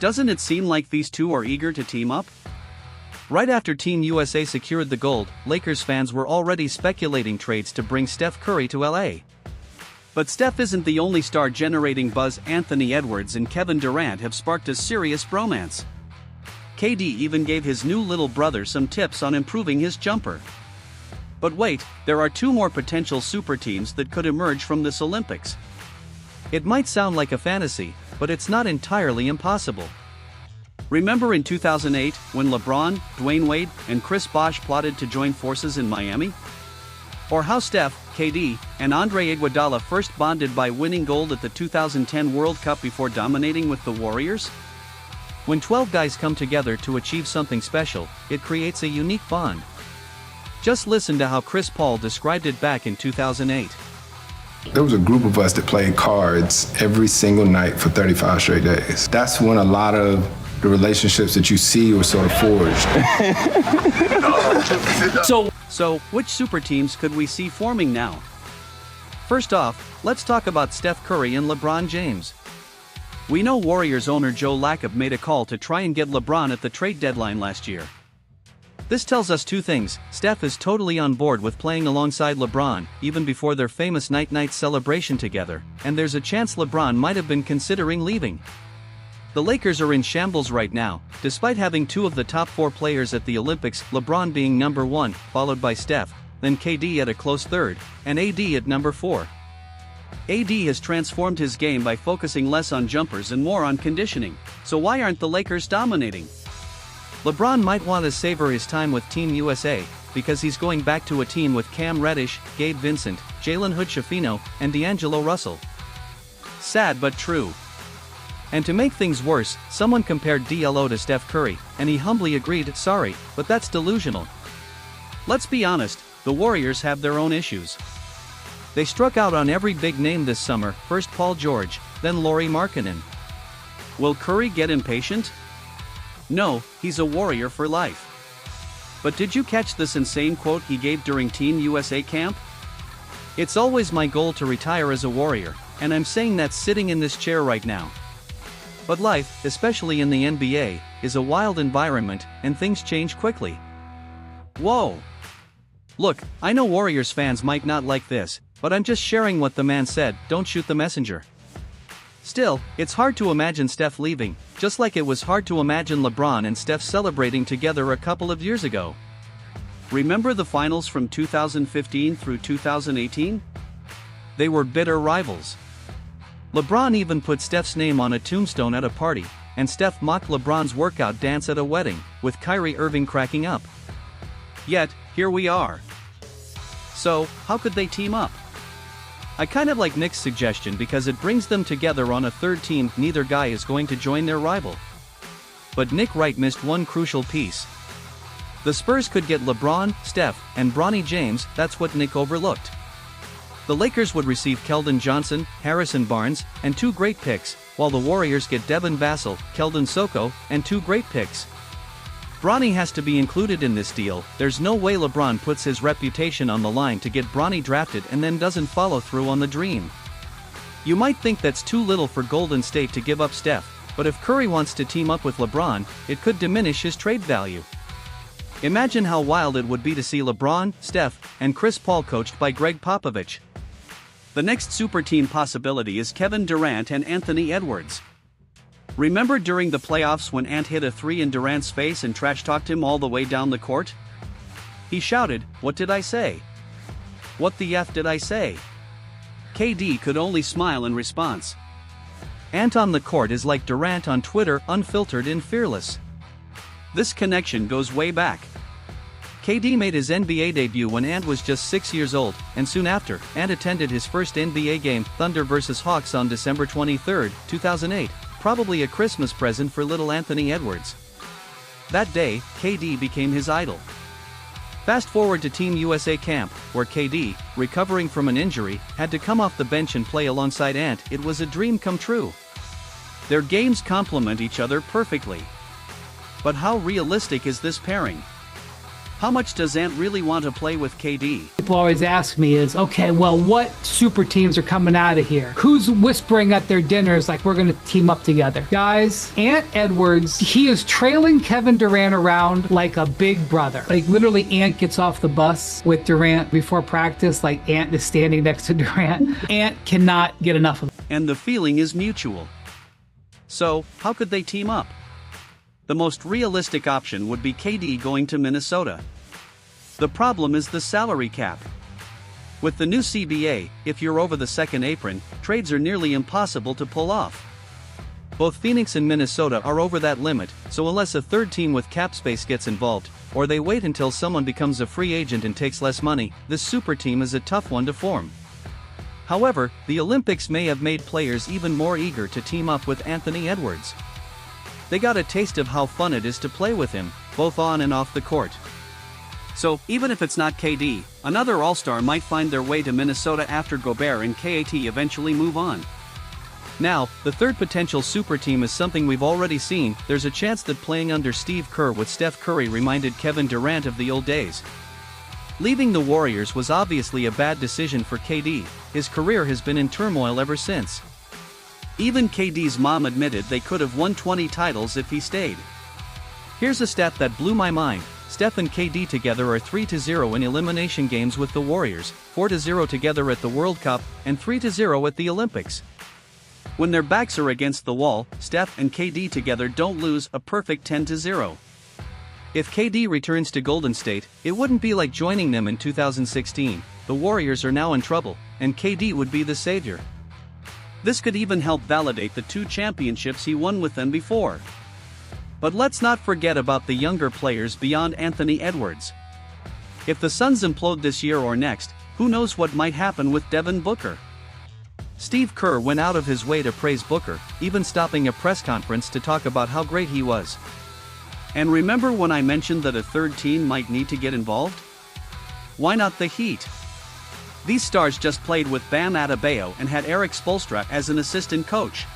Doesn't it seem like these two are eager to team up? Right after Team USA secured the gold, Lakers fans were already speculating trades to bring Steph Curry to LA. But Steph isn't the only star generating buzz. Anthony Edwards and Kevin Durant have sparked a serious bromance. KD even gave his new little brother some tips on improving his jumper. But wait, there are two more potential super teams that could emerge from this Olympics. It might sound like a fantasy, but it's not entirely impossible. Remember in 2008, when LeBron, Dwayne Wade, and Chris Bosh plotted to join forces in Miami? Or how Steph, KD, and Andre Iguodala first bonded by winning gold at the 2010 World Cup before dominating with the Warriors? When 12 guys come together to achieve something special, it creates a unique bond. Just listen to how Chris Paul described it back in 2008. There was a group of us that played cards every single night for 35 straight days. That's when a lot of the relationships that you see were sort of forged. So, which super teams could we see forming now? First off, let's talk about Steph Curry and LeBron James. We know Warriors owner Joe Lacob made a call to try and get LeBron at the trade deadline last year. This tells us two things: Steph is totally on board with playing alongside LeBron, even before their famous night-night celebration together, and there's a chance LeBron might have been considering leaving. The Lakers are in shambles right now, despite having two of the top four players at the Olympics, LeBron being number 1, followed by Steph, then KD at a close third, and AD at number 4. AD has transformed his game by focusing less on jumpers and more on conditioning, so why aren't the Lakers dominating? LeBron might want to savor his time with Team USA, because he's going back to a team with Cam Reddish, Gabe Vincent, Jalen Hood-Schifino, and D'Angelo Russell. Sad but true. And to make things worse, someone compared DLO to Steph Curry, and he humbly agreed, "Sorry, but that's delusional." Let's be honest, the Warriors have their own issues. They struck out on every big name this summer, first Paul George, then Lauri Markkanen. Will Curry get impatient? No, he's a Warrior for life. But did you catch this insane quote he gave during Team USA camp? "It's always my goal to retire as a Warrior, and I'm saying that sitting in this chair right now." But life, especially in the NBA, is a wild environment, and things change quickly. Whoa! Look, I know Warriors fans might not like this, but I'm just sharing what the man said. Don't shoot the messenger. Still, it's hard to imagine Steph leaving, just like it was hard to imagine LeBron and Steph celebrating together a couple of years ago. Remember the finals from 2015 through 2018? They were bitter rivals. LeBron even put Steph's name on a tombstone at a party, and Steph mocked LeBron's workout dance at a wedding, with Kyrie Irving cracking up. Yet, here we are. So, how could they team up? I kind of like Nick's suggestion because it brings them together on a third team. Neither guy is going to join their rival. But Nick Wright missed one crucial piece. The Spurs could get LeBron, Steph, and Bronny James. That's what Nick overlooked. The Lakers would receive Keldon Johnson, Harrison Barnes, and 2 great picks, while the Warriors get Devin Vassell, Keldon Soko, and 2 great picks. Bronny has to be included in this deal. There's no way LeBron puts his reputation on the line to get Bronny drafted and then doesn't follow through on the dream. You might think that's too little for Golden State to give up Steph, but if Curry wants to team up with LeBron, it could diminish his trade value. Imagine how wild it would be to see LeBron, Steph, and Chris Paul coached by Greg Popovich. The next super team possibility is Kevin Durant and Anthony Edwards. Remember during the playoffs when Ant hit a 3 in Durant's face and trash-talked him all the way down the court? He shouted, "What did I say? What the F did I say?" KD could only smile in response. Ant on the court is like Durant on Twitter, unfiltered and fearless. This connection goes way back. KD made his NBA debut when Ant was just 6 years old, and soon after, Ant attended his first NBA game, Thunder vs. Hawks on December 23, 2008, probably a Christmas present for little Anthony Edwards. That day, KD became his idol. Fast forward to Team USA camp, where KD, recovering from an injury, had to come off the bench and play alongside Ant. It was a dream come true. Their games complement each other perfectly. But how realistic is this pairing? How much does Ant really want to play with KD? people always ask me is, okay, well, what super teams are coming out of here? Who's whispering at their dinners like we're going to team up together? Guys, Ant Edwards, he is trailing Kevin Durant around like a big brother. Like literally Ant gets off the bus with Durant before practice, like Ant is standing next to Durant. Ant cannot get enough of it. And the feeling is mutual. So, how could they team up? The most realistic option would be KD going to Minnesota. The problem is the salary cap. With the new CBA, if you're over the second apron, trades are nearly impossible to pull off. Both Phoenix and Minnesota are over that limit, so unless a third team with cap space gets involved, or they wait until someone becomes a free agent and takes less money, this super team is a tough one to form. However, the Olympics may have made players even more eager to team up with Anthony Edwards. They got a taste of how fun it is to play with him, both on and off the court. So, even if it's not KD, another All-Star might find their way to Minnesota after Gobert and KAT eventually move on. Now, the third potential super team is something we've already seen. There's a chance that playing under Steve Kerr with Steph Curry reminded Kevin Durant of the old days. Leaving the Warriors was obviously a bad decision for KD, his career has been in turmoil ever since. Even KD's mom admitted they could have won 20 titles if he stayed. Here's a stat that blew my mind. Steph and KD together are 3-0 in elimination games with the Warriors, 4-0 together at the World Cup, and 3-0 at the Olympics. When their backs are against the wall, Steph and KD together don't lose, a perfect 10-0. If KD returns to Golden State, it wouldn't be like joining them in 2016, the Warriors are now in trouble, and KD would be the savior. This could even help validate the 2 championships he won with them before. But let's not forget about the younger players beyond Anthony Edwards. If the Suns implode this year or next, who knows what might happen with Devin Booker? Steve Kerr went out of his way to praise Booker, even stopping a press conference to talk about how great he was. And remember when I mentioned that a third team might need to get involved? Why not the Heat? These stars just played with Bam Adebayo and had Eric Spoelstra as an assistant coach.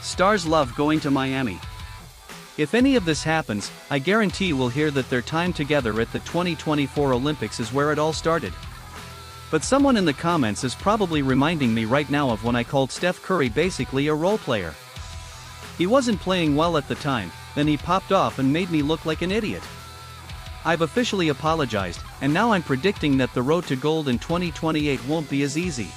Stars love going to Miami. If any of this happens, I guarantee we'll hear that their time together at the 2024 Olympics is where it all started. But someone in the comments is probably reminding me right now of when I called Steph Curry basically a role player. He wasn't playing well at the time, then he popped off and made me look like an idiot. I've officially apologized, and now I'm predicting that the road to gold in 2028 won't be as easy.